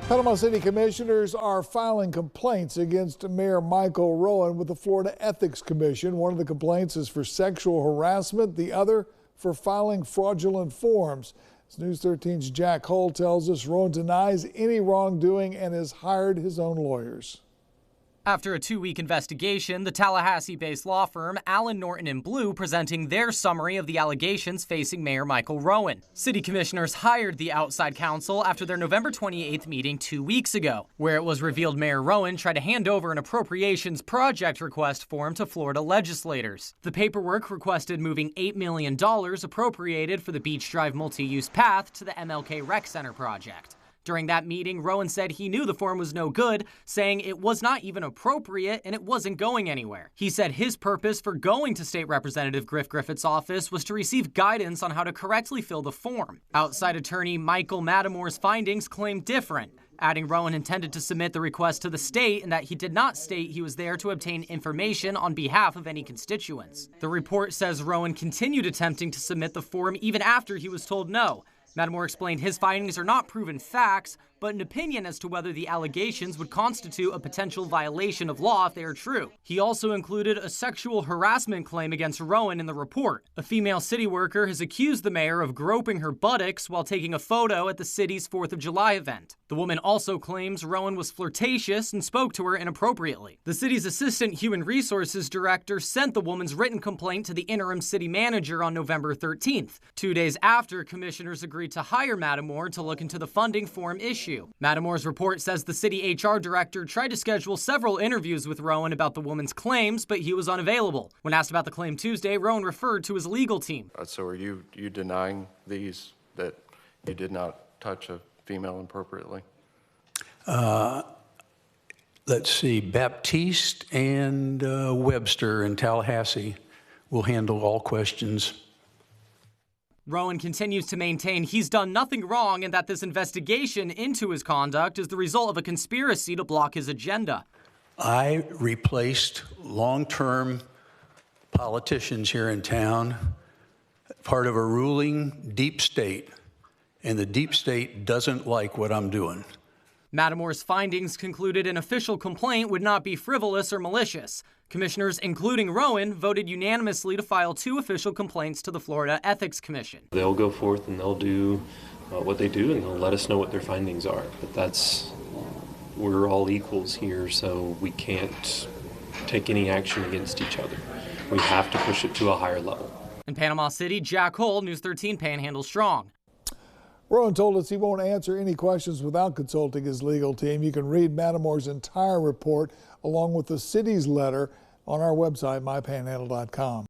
Panama City commissioners are filing complaints against Mayor Michael Rowan with the Florida Ethics Commission. One of the complaints is for sexual harassment, the other for filing fraudulent forms. As News 13's Jack Hull tells us, Rowan denies any wrongdoing and has hired his own lawyers. After a 2-week investigation, the Tallahassee-based law firm Allen Norton & Blue presenting their summary of the allegations facing Mayor Michael Rowan. City commissioners hired the outside counsel after their November 28th meeting 2 weeks ago, where it was revealed Mayor Rowan tried to hand over an appropriations project request form to Florida legislators. The paperwork requested moving $8 million appropriated for the Beach Drive multi-use path to the MLK Rec Center project. During that meeting, Rowan said he knew the form was no good, saying it was not even appropriate and it wasn't going anywhere. He said his purpose for going to State Representative Griff Griffith's office was to receive guidance on how to correctly fill the form. Outside attorney Michael Mattamore's findings claim different, adding Rowan intended to submit the request to the state and that he did not state he was there to obtain information on behalf of any constituents. The report says Rowan continued attempting to submit the form even after he was told no. Mattamore explained his findings are not proven facts, but an opinion as to whether the allegations would constitute a potential violation of law if they are true. He also included a sexual harassment claim against Rowan in the report. A female city worker has accused the mayor of groping her buttocks while taking a photo at the city's 4th of July event. The woman also claims Rowan was flirtatious and spoke to her inappropriately. The city's assistant human resources director sent the woman's written complaint to the interim city manager on November 13th, 2 days after commissioners agreed to hire Mattamore to look into the funding form issue. Mattamore's report says the city HR director tried to schedule several interviews with Rowan about the woman's claims, but he was unavailable. When asked about the claim Tuesday, Rowan referred to his legal team. So are you denying that you did not touch a female inappropriately? Let's see, Baptiste and Webster in Tallahassee will handle all questions. Rowan continues to maintain he's done nothing wrong and that this investigation into his conduct is the result of a conspiracy to block his agenda. I replaced long-term politicians here in town, part of a ruling deep state, and the deep state doesn't like what I'm doing. Mattamore's findings concluded an official complaint would not be frivolous or malicious. Commissioners, including Rowan, voted unanimously to file 2 official complaints to the Florida Ethics Commission. They'll go forth and they'll do what they do, and they'll let us know what their findings are. But we're all equals here, so we can't take any action against each other. We have to push it to a higher level. In Panama City, Jack Hull, News 13 Panhandle Strong. Rowan told us he won't answer any questions without consulting his legal team. You can read Mattamore's entire report along with the city's letter on our website, mypanhandle.com.